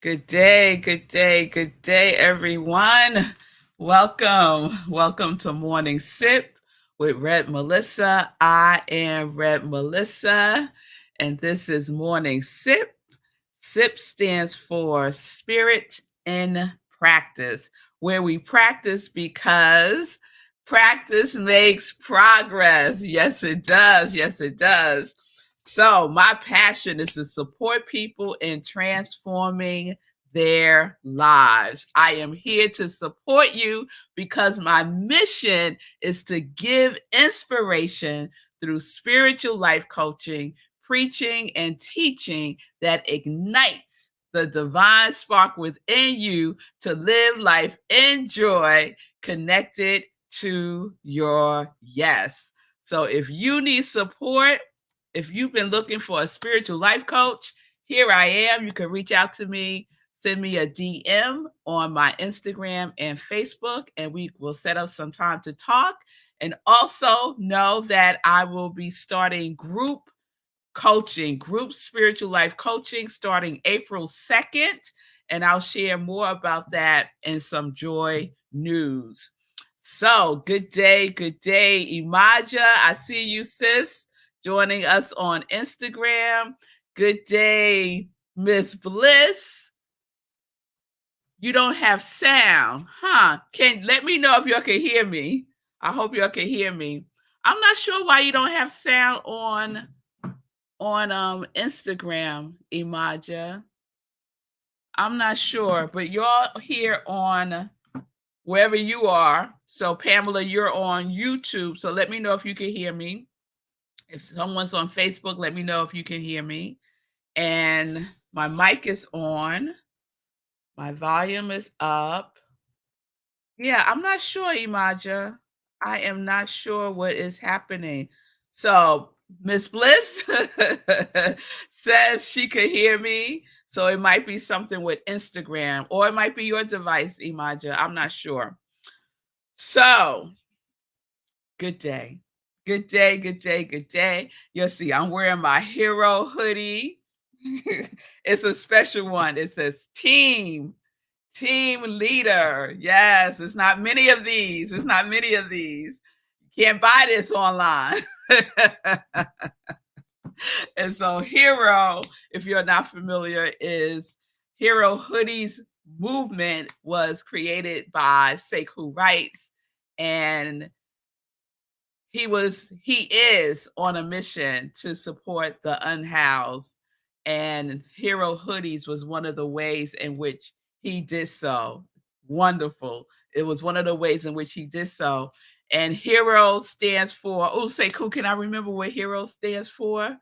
Good day, good day, good day, everyone. Welcome to Morning Sip with Rev Melissa. I am Rev Melissa, and this is Morning Sip. SIP stands for Spirit in Practice, where we practice because practice makes progress. Yes, it does. Yes, it does. So, my passion is to support people in transforming their lives. I am here to support you because my mission is to give inspiration through spiritual life coaching, preaching, and teaching that ignites the divine spark within you to live life in joy, connected to your yes. So, if you need support, if you've been looking for a spiritual life coach, here I am. You can reach out to me, send me a DM on my Instagram and Facebook, and we will set up some time to talk. And also know that I will be starting group coaching, group spiritual life coaching starting April 2nd. And I'll share more about that in some joy news. So, good day, Imaja. I see you, sis, joining us on Instagram. Good day, Miss Bliss. You don't have sound, huh? Can let me know if y'all can hear me. I hope y'all can hear me. I'm not sure why you don't have sound on Instagram, Imaja. I'm not sure, but you're here on wherever you are. So Pamela, you're on YouTube. So let me know if you can hear me. If someone's on Facebook, let me know if you can hear me. And my mic is on. My volume is up. Yeah, I'm not sure, Imaja. I am not sure what is happening. So Miss Bliss says she could hear me. So it might be something with Instagram, or it might be your device, Imaja. I'm not sure. So good day. Good day, good day, good day. You'll see I'm wearing my hero hoodie. It's a special one. It says team leader. Yes, it's not many of these. It's not many of these. You can't buy this online. And so Hero, if you're not familiar, is Hero Hoodies movement was created by Sekou Wrights, and he is on a mission to support the unhoused, and Hero Hoodies was one of the ways in which he did so. Wonderful. It was one of the ways in which he did so. And Hero stands for, oh, Sekou, can I remember what Hero stands for?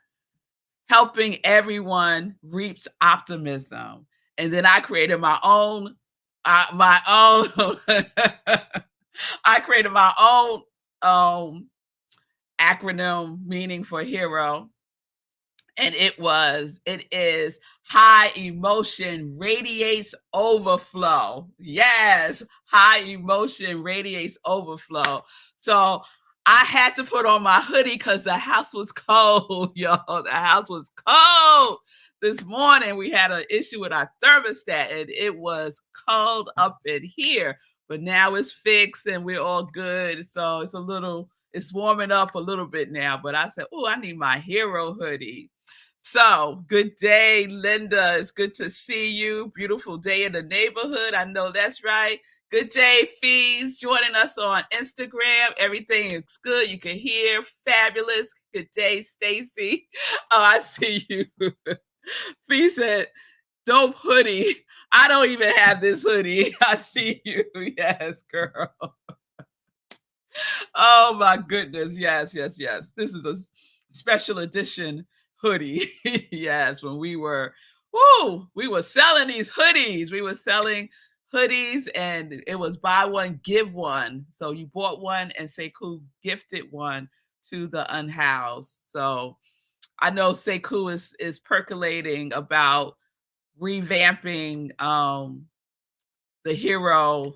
Helping everyone reach optimism. And then I created my own, I created my own acronym meaning for hero. And it is high emotion radiates overflow. Yes, high emotion radiates overflow. So I had to put on my hoodie because the house was cold, y'all. The house was cold. This morning we had an issue with our thermostat and it was cold up in here. But now it's fixed and we're all good. So it's warming up a little bit now. But I said, oh, I need my hero hoodie. So, good day, Linda. It's good to see you. Beautiful day in the neighborhood. I know that's right. Good day, Fees, joining us on Instagram. Everything is good. You can hear. Fabulous. Good day, Stacy. Oh, I see you. Fee said, dope hoodie. I don't even have this hoodie. I see you. Yes, girl. Oh my goodness. Yes. This is a special edition hoodie. Yes, when we were selling these hoodies. We were selling hoodies and it was buy one, give one. So you bought one and Sekou gifted one to the unhoused. So I know Sekou is percolating about revamping the hero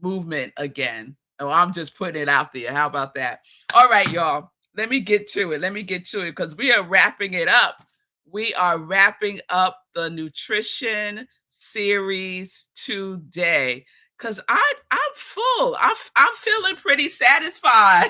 movement again. Oh, I'm just putting it out there. How about that? All right, y'all. Let me get to it because we are wrapping it up. We are wrapping up the nutrition series today because I'm full. I'm feeling pretty satisfied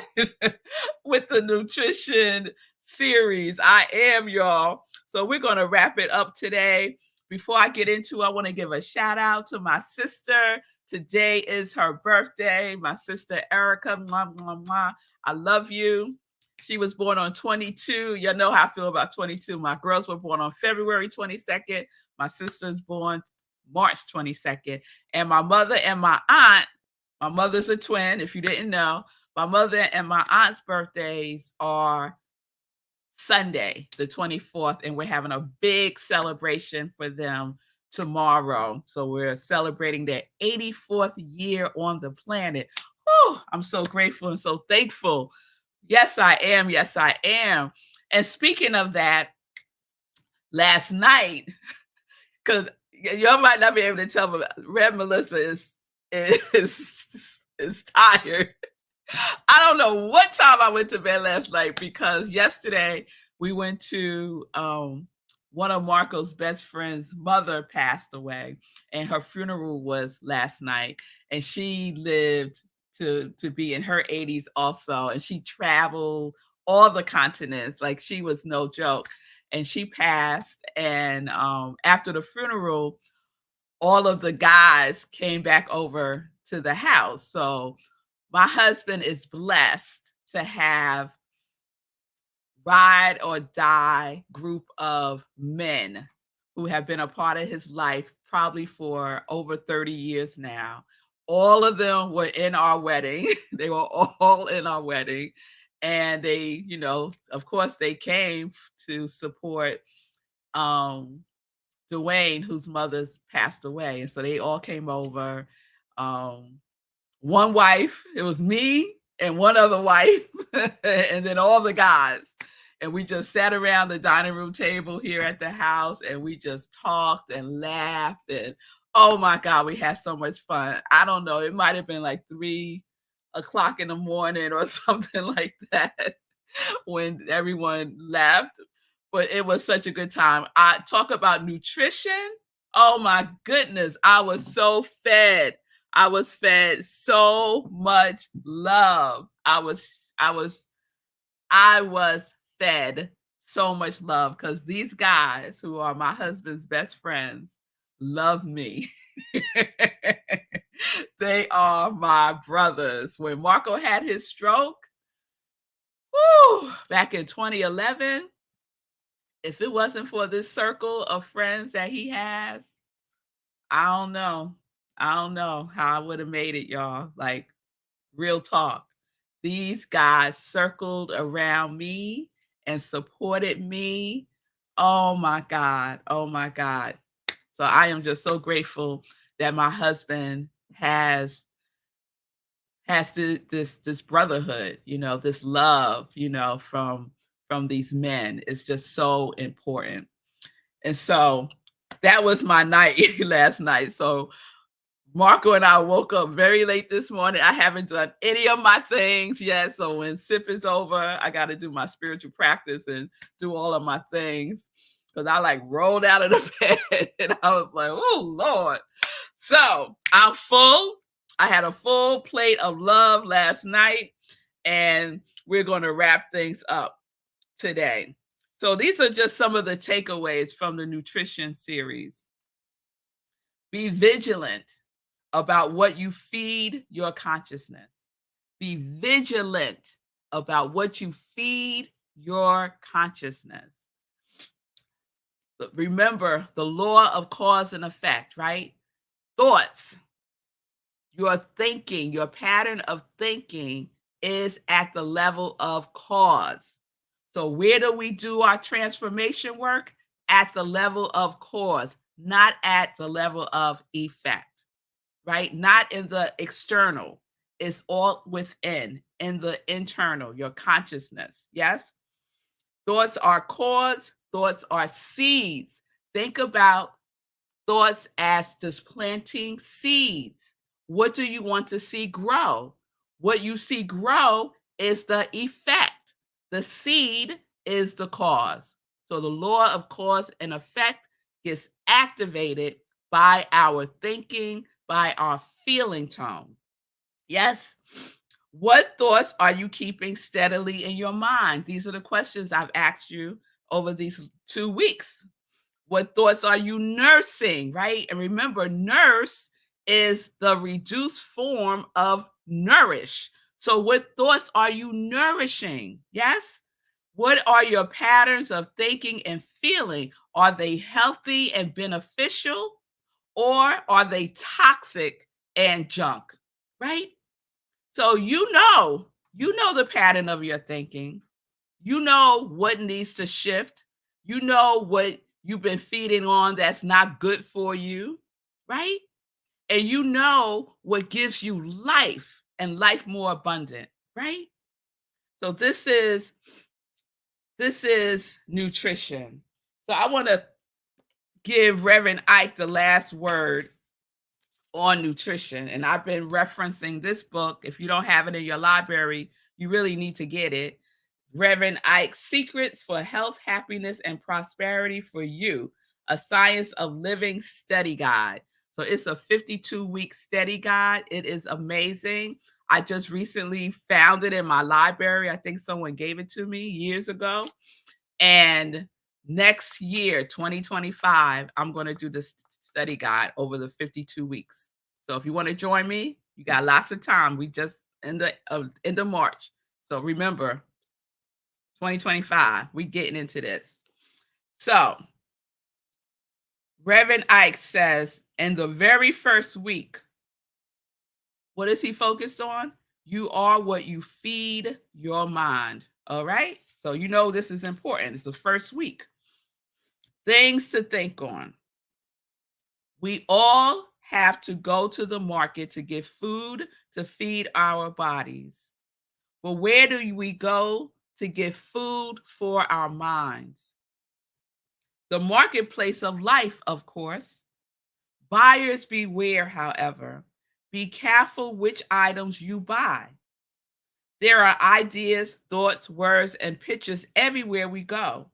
with the nutrition series. I am, y'all. So we're going to wrap it up today. Before I get into it, I want to give a shout out to my sister. Today is her birthday. My sister Erica. Mwah, mwah, mwah. I love you. She was born on 22. You know how I feel about 22. My girls were born on February 22nd. My sister's born March 22nd. And my mother and my aunt, my mother's a twin, if you didn't know. My mother and my aunt's birthdays are Sunday, the 24th, and we're having a big celebration for them tomorrow. So we're celebrating their 84th year on the planet. Oh, I'm so grateful and so thankful. Yes, I am. Yes, I am. And speaking of that, last night, because you might not be able to tell, but Rev Melissa is tired. I don't know what time I went to bed last night because yesterday we went to one of Marco's best friend's mother passed away, and her funeral was last night. And she lived to be in her 80s also, and she traveled all the continents. Like, she was no joke. And she passed, and after the funeral, all of the guys came back over to the house. So my husband is blessed to have ride or die group of men who have been a part of his life probably for over 30 years now. All of them were in our wedding. They were all in our wedding. And they, of course, they came to support Dwayne, whose mother's passed away. And so they all came over. One wife, it was me and one other wife, and then all the guys. And we just sat around the dining room table here at the house, and we just talked and laughed. And oh my God, we had so much fun. I don't know, it might have been like 3 o'clock in the morning or something like that when everyone left. But it was such a good time. I talk about nutrition. Oh my goodness, I was so fed. I was fed so much love. I was fed so much love because these guys who are my husband's best friends love me. They are my brothers. When Marco had his stroke, back in 2011, if it wasn't for this circle of friends that he has, I don't know. I don't know how I would have made it, y'all. Like, real talk. These guys circled around me and supported me. Oh my God. Oh my God. So I am just so grateful that my husband has this brotherhood, this love, from these men. Is just so important. And so that was my night last night. So Marco and I woke up very late this morning. I haven't done any of my things yet. So when SIP is over, I got to do my spiritual practice and do all of my things. Because I rolled out of the bed and I was like, oh, Lord. So I'm full. I had a full plate of love last night, and we're going to wrap things up today. So these are just some of the takeaways from the nutrition series. Be vigilant about what you feed your consciousness. Be vigilant about what you feed your consciousness. But remember the law of cause and effect, right? Thoughts, your thinking, your pattern of thinking is at the level of cause. So where do we do our transformation work? At the level of cause, not at the level of effect, right? Not in the external. It's all within, in the internal, your consciousness. Yes? Thoughts are cause, thoughts are seeds. Think about thoughts as just planting seeds. What do you want to see grow? What you see grow is the effect. The seed is the cause. So the law of cause and effect gets activated by our thinking, by our feeling tone. Yes. What thoughts are you keeping steadily in your mind? These are the questions I've asked you over these 2 weeks. What thoughts are you nursing, right? And remember, nurse is the reduced form of nourish. So, what thoughts are you nourishing? Yes. What are your patterns of thinking and feeling? Are they healthy and beneficial, or are they toxic and junk? Right? So you know the pattern of your thinking. You know what needs to shift. You know what you've been feeding on that's not good for you, right? And you know what gives you life and life more abundant, right? So this is nutrition. So I want to give Reverend Ike the last word on nutrition. And I've been referencing this book. If you don't have it in your library, you really need to get it. Reverend Ike's Secrets for Health, Happiness, and Prosperity for You, a Science of Living study guide. So it's a 52-week study guide. It is amazing. I just recently found it in my library. I think someone gave it to me years ago. And next year, 2025, I'm going to do this study guide over the 52 weeks. So if you want to join me, you got lots of time. We just end of March. So remember, 2025, we getting into this. So Reverend Ike says in the very first week, what is he focused on? You are what you feed your mind. All right. So you know this is important. It's the first week. Things to think on. We all have to go to the market to get food to feed our bodies. But where do we go to get food for our minds? The marketplace of life, of course. Buyers beware, however. Be careful which items you buy. There are ideas, thoughts, words, and pictures everywhere we go.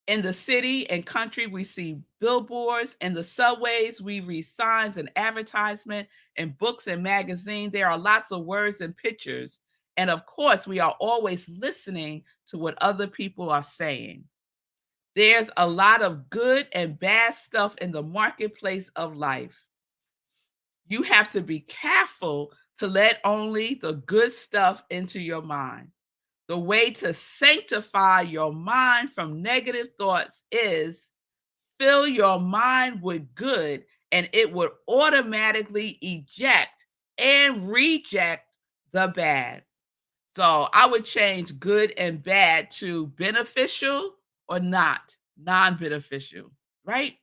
In the city and country, we see billboards. In the subways, we read signs and advertisement. In books and magazines, there are lots of words and pictures. And of course, we are always listening to what other people are saying. There's a lot of good and bad stuff in the marketplace of life. You have to be careful to let only the good stuff into your mind. The way to sanctify your mind from negative thoughts is fill your mind with good, and it would automatically eject and reject the bad. So I would change good and bad to beneficial or not, non beneficial, right?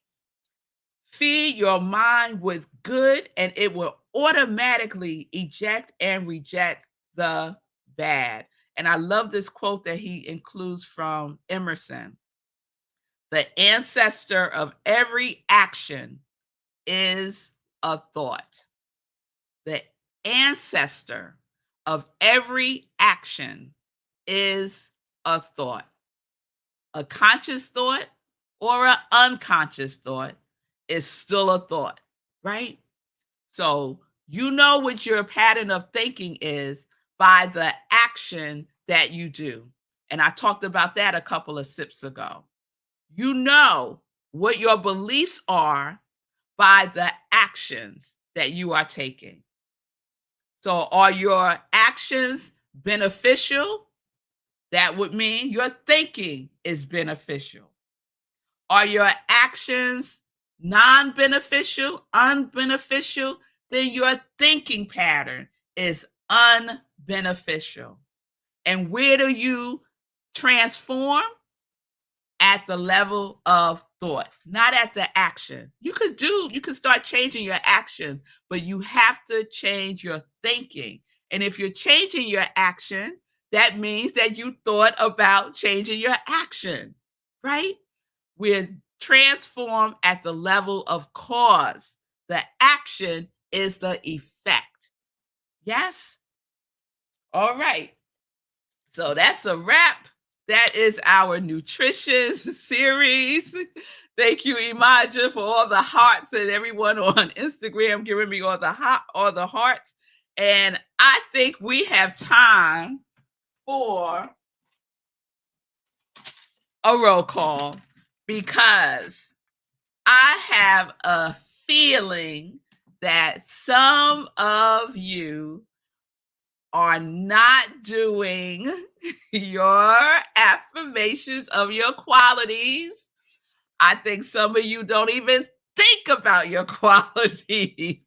Feed your mind with good, and it will automatically eject and reject the bad. And I love this quote that he includes from Emerson. The ancestor of every action is a thought. The ancestor of every action is a thought. A conscious thought or an unconscious thought is still a thought, right? So you know what your pattern of thinking is by the action that you do. And I talked about that a couple of sips ago. You know what your beliefs are by the actions that you are taking. So are your actions beneficial? That would mean your thinking is beneficial. Are your actions non-beneficial, unbeneficial? Then your thinking pattern is unbeneficial. And where do you transform? At the level of thought, not at the action. You could start changing your action, but you have to change your thinking. And if you're changing your action, that means that you thought about changing your action, right? We're transformed at the level of cause. The action is the effect. Yes? All right. So that's a wrap. That is our nutrition series. Thank you, Imaja, for all the hearts and everyone on Instagram giving me all the hearts. And I think we have time for a roll call because I have a feeling that some of you are not doing your affirmations of your qualities. I think some of you don't even think about your qualities.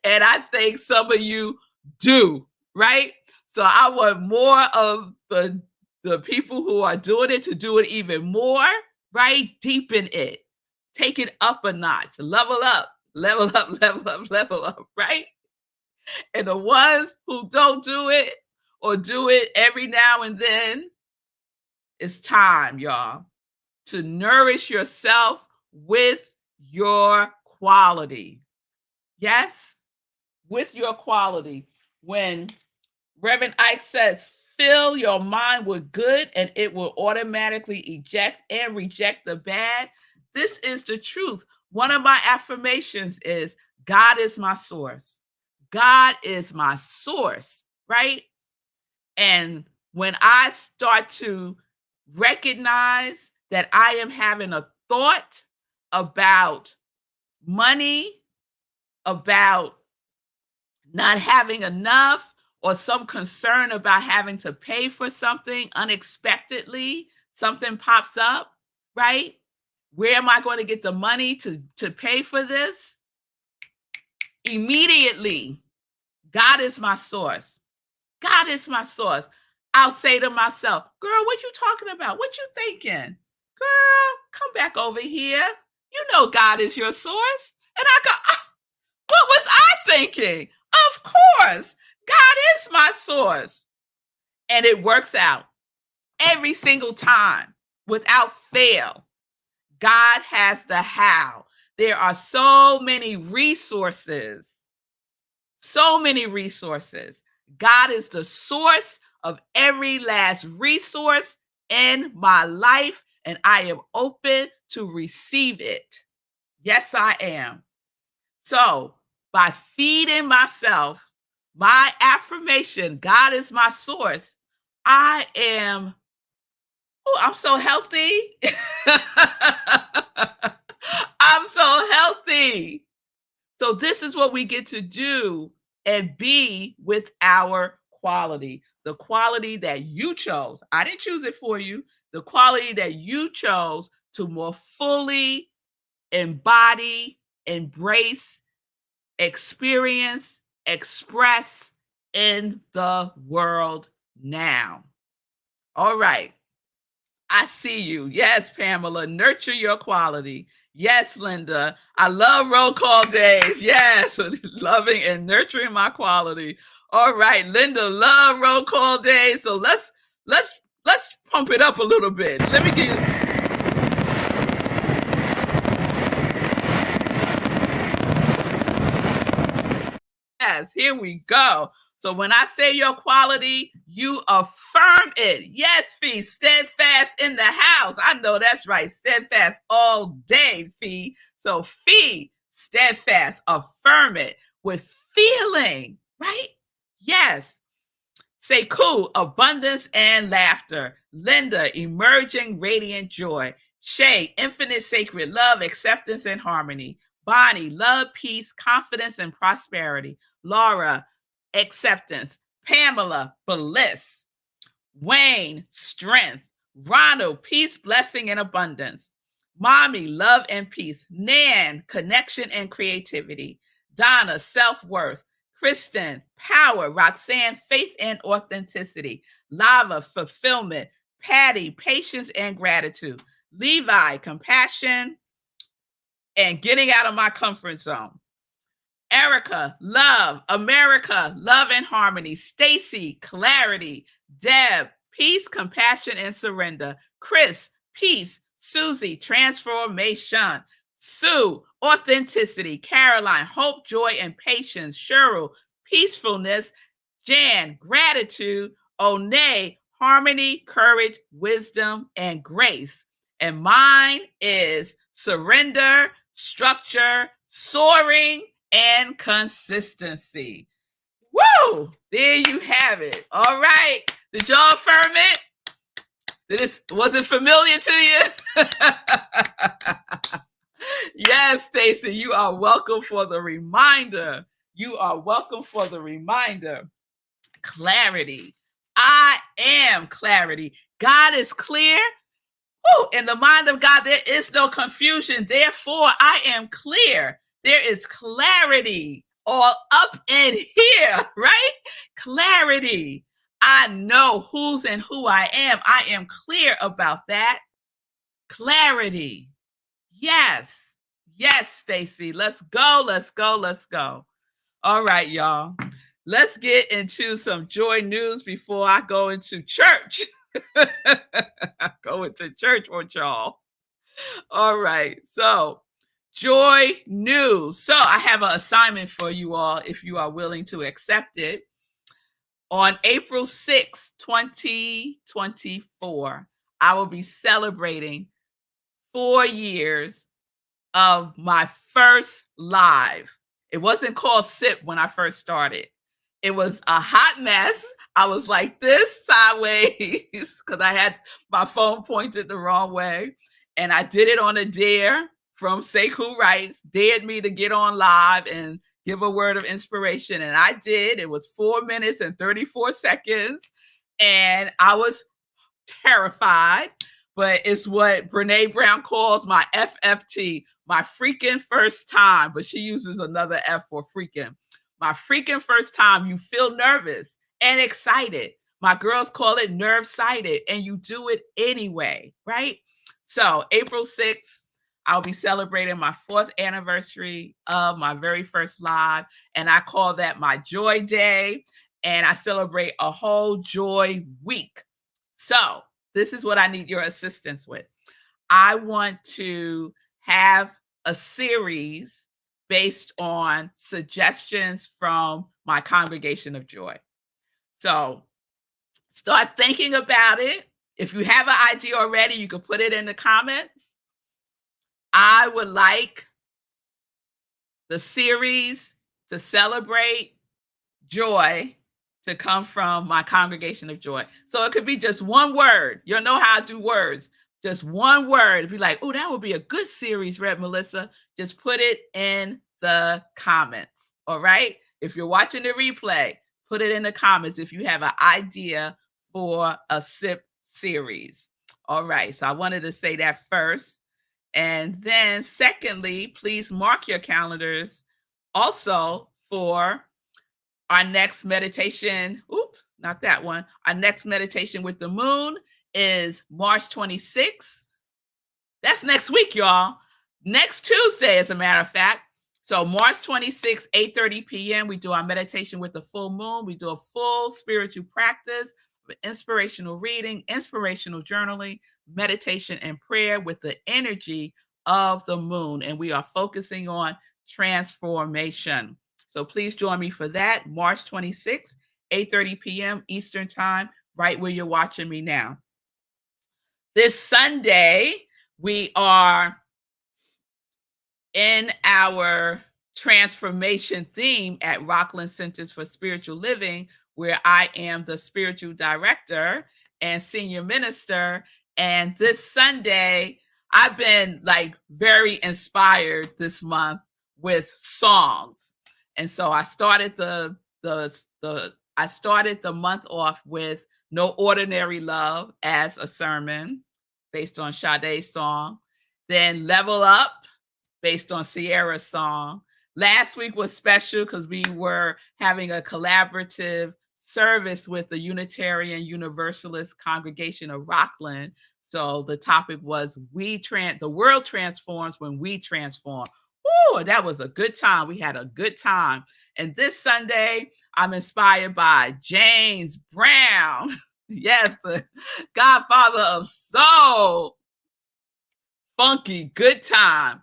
And I think some of you do, right? So I want more of the people who are doing it to do it even more, right? Deepen it. Take it up a notch. Level up, level up, level up, level up, right? And the ones who don't do it or do it every now and then, it's time, y'all, to nourish yourself with your quality. Yes, with your quality. When Reverend Ike says, fill your mind with good and it will automatically eject and reject the bad, this is the truth. One of my affirmations is, God is my source. God is my source, right? And when I start to recognize that I am having a thought about money, about not having enough, or some concern about having to pay for something unexpectedly, something pops up, right? Where am I going to get the money to pay for this? Immediately, God is my source. God is my source. I'll say to myself, girl, what you talking about? What you thinking? Girl, come back over here. You know God is your source. And I go, what was I thinking? Of course, God is my source. And it works out every single time without fail. God has the how. There are so many resources. So many resources. God is the source of every last resource in my life, and I am open to receive it. Yes, I am. So, by feeding myself my affirmation, God is my source, I am, I'm so healthy. I'm so healthy. So this is what we get to do and be with our quality, the quality that you chose. I didn't choose it for you. The quality that you chose to more fully embody, embrace, experience, express in the world now. All right. I see you. Yes, Pamela, nurture your quality. Yes, Linda, I love roll call days. Yes, loving and nurturing my quality. All right, Linda, love roll call days. So let's pump it up a little bit. Let me give you. Yes, here we go. So when I say your quality, you affirm it. Yes, Fee, steadfast in the house. I know that's right. Steadfast all day, Fee. So Fee, steadfast, affirm it with feeling, right? Yes. Say cool, abundance and laughter. Linda, emerging radiant joy. Shay, infinite sacred love, acceptance and harmony. Bonnie, love, peace, confidence and prosperity. Laura, acceptance. Pamela, bliss. Wayne, strength. Ronald, peace, blessing, and abundance. Mommy, love and peace. Nan, connection and creativity. Donna, self-worth. Kristen, power. Roxanne, faith and authenticity. Lava, fulfillment. Patty, patience and gratitude. Levi, compassion and getting out of my comfort zone. Erica, love. America, love and harmony. Stacy, clarity. Deb, peace, compassion, and surrender. Chris, peace. Susie, transformation. Sue, authenticity. Caroline, hope, joy, and patience. Cheryl, peacefulness. Jan, gratitude. Onay, harmony, courage, wisdom, and grace. And mine is surrender, structure, soaring, and consistency. Woo! There you have it. All right. Did y'all affirm it? Was it familiar to you? Yes, Stacy, you are welcome for the reminder. You are welcome for the reminder. Clarity. I am clarity. God is clear. Woo! In the mind of God, there is no confusion. Therefore, I am clear. There is clarity all up in here, right? Clarity. I know who's and who I am. I am clear about that. Clarity. Yes. Yes, Stacy. Let's go. Let's go. Let's go. All right, y'all. Let's get into some joy news before I go into church. Go into church with y'all. All right. So, joy news. So, I have an assignment for you all if you are willing to accept it. On April 6, 2024, I will be celebrating 4 years of my first live. It wasn't called SIP when I first started. It was a hot mess. I was like this sideways because I had my phone pointed the wrong way. And I did it on a dare from Sekou Wrights, dared me to get on live and give a word of inspiration. And I did. It was 4 minutes and 34 seconds. And I was terrified, but it's what Brene Brown calls my FFT, my freaking first time, but she uses another F for freaking. My freaking first time, you feel nervous and excited. My girls call it nerve-sighted, and you do it anyway, right? So April 6th, I'll be celebrating my 4th anniversary of my very first live, and I call that my joy day, and I celebrate a whole joy week. So this is what I need your assistance with. I want to have a series based on suggestions from my congregation of joy. So start thinking about it. If you have an idea already, you can put it in the comments. I would like the series to celebrate joy to come from my congregation of joy. So it could be just one word. You'll know how to do words. Just one word. If you're like, oh, that would be a good series, Rev Melissa, just put it in the comments. All right. If you're watching the replay, put it in the comments if you have an idea for a SIP series. All right. So I wanted to say that first. And then secondly, please mark your calendars also for our next meditation. Oops, not that one. Our next meditation with the moon is March 26th. That's next week, y'all. Next Tuesday, as a matter of fact. So March 26th, 8:30 p.m., we do our meditation with the full moon. We do a full spiritual practice, inspirational reading, inspirational journaling, meditation, and prayer with the energy of the moon. And we are focusing on transformation. So please join me for that, March 26th, 8:30 p.m. Eastern Time, right where you're watching me now. This Sunday, we are in our transformation theme at Rockland Centers for Spiritual Living, where I am the spiritual director and senior minister. And this Sunday, I've been like very inspired this month with songs. And so I started the month off with No Ordinary Love as a sermon based on Sade's song. Then Level Up based on Sierra's song. Last week was special because we were having a collaborative service with the Unitarian Universalist Congregation of Rockland. So the topic was the world transforms when we transform. Ooh, that was a good time. We had a good time. And this Sunday, I'm inspired by James Brown. Yes, the godfather of soul. Funky good time.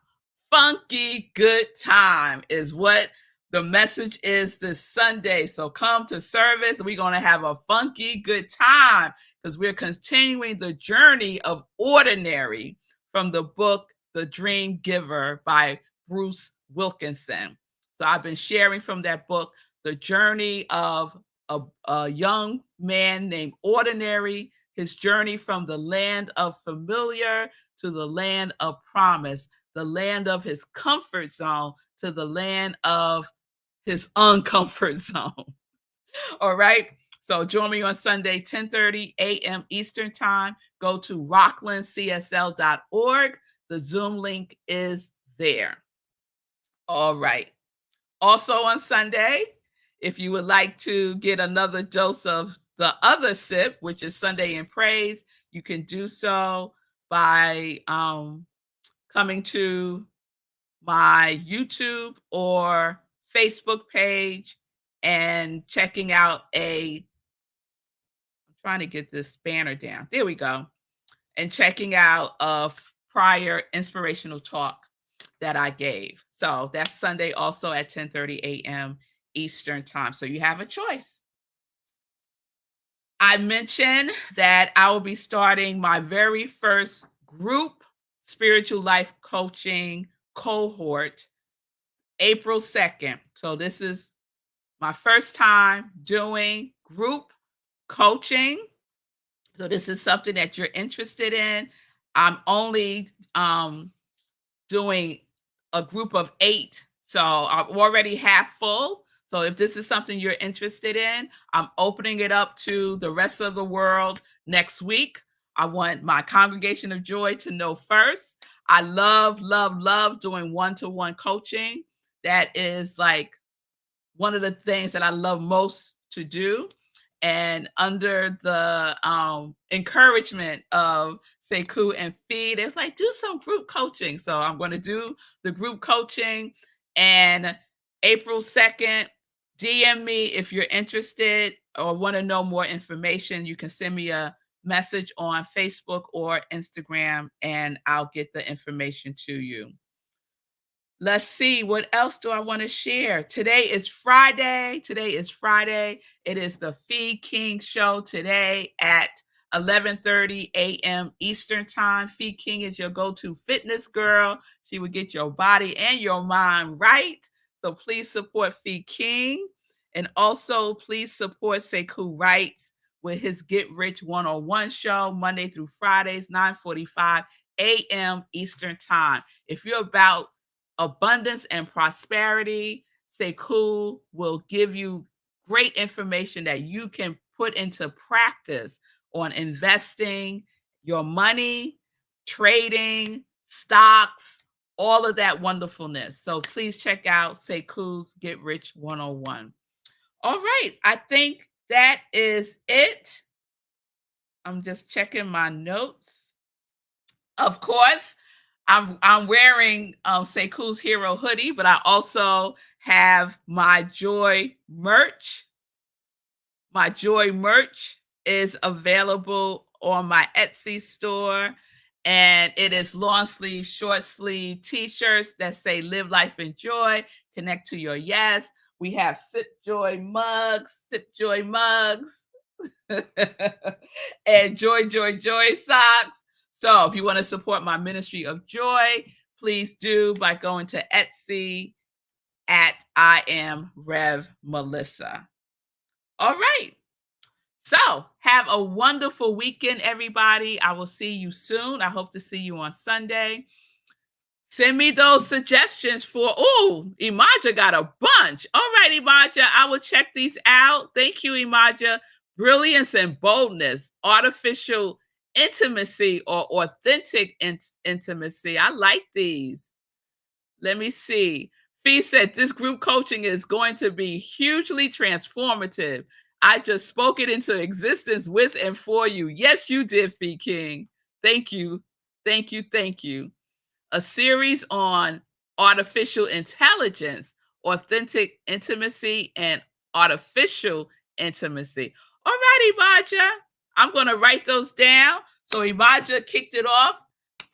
Funky good time is what the message is this Sunday. So come to service. We're going to have a funky good time because we're continuing the journey of ordinary from the book The Dream Giver by Bruce Wilkinson. So I've been sharing from that book the journey of a young man named Ordinary, his journey from the land of familiar to the land of promise, the land of his comfort zone to the land of his uncomfort zone. All right. So join me on Sunday, 10:30 a.m. Eastern Time. Go to rocklandcsl.org. The Zoom link is there. All right. Also on Sunday, if you would like to get another dose of the other sip, which is Sunday in Praise, you can do so by coming to my YouTube or Facebook page and checking out I'm trying to get this banner down. There we go. And checking out a prior inspirational talk that I gave. So that's Sunday also at 10:30 a.m. Eastern Time. So you have a choice. I mentioned that I will be starting my very first group spiritual life coaching cohort April 2nd. So this is my first time doing group coaching. So this is something that you're interested in. I'm only doing a group of 8. So I'm already half full. So if this is something you're interested in, I'm opening it up to the rest of the world next week. I want my congregation of joy to know first. I love, love, love doing one-to-one coaching. That is like one of the things that I love most to do. And under the encouragement of Sekou and Feed, it's like, do some group coaching. So I'm going to do the group coaching. And April 2nd, DM me if you're interested or want to know more information. You can send me a message on Facebook or Instagram, and I'll get the information to you. Let's see, what else do I want to share? Today is Friday. It is the Feed King show today at 11:30 a.m. Eastern Time. Feed King is your go-to fitness girl. She will get your body and your mind right. So please support Feed King. And also please support Sekou Wrights with his Get Rich 101 show Monday through Fridays, 9:45 a.m. Eastern Time. If you're about abundance and prosperity, Sekou will give you great information that you can put into practice on investing your money, trading, stocks, all of that wonderfulness. So please check out Sekou's Get Rich 101. All right, I think that is it. I'm just checking my notes. Of course, I'm wearing Sekou's Hero hoodie, but I also have my Joy merch. My Joy merch is available on my Etsy store, and it is long sleeve, short sleeve t-shirts that say "Live Life in Joy, Connect to Your Yes." We have Sip Joy mugs, and Joy, Joy, Joy socks. So if you want to support my ministry of joy, please do by going to Etsy at I Am Rev Melissa. All right. So have a wonderful weekend, everybody. I will see you soon. I hope to see you on Sunday. Send me those suggestions for, Imaja got a bunch. All right, Imaja, I will check these out. Thank you, Imaja. Brilliance and boldness, artificial intimacy or authentic intimacy. I like these. Let me see. Fee said this group coaching is going to be hugely transformative. I just spoke it into existence with and for you. Yes, you did, Fee King. Thank you. Thank you. Thank you. A series on artificial intelligence, authentic intimacy, and artificial intimacy. All right, Imaja. I'm going to write those down. So Imaja kicked it off.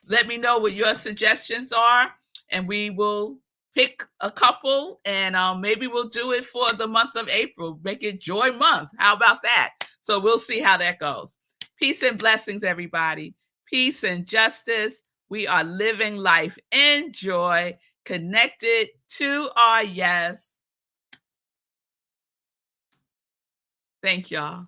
Let me know what your suggestions are, and we will pick a couple, and maybe we'll do it for the month of April. Make it Joy Month. How about that? So we'll see how that goes. Peace and blessings, everybody. Peace and justice. We are living life in joy, connected to our yes. Thank y'all.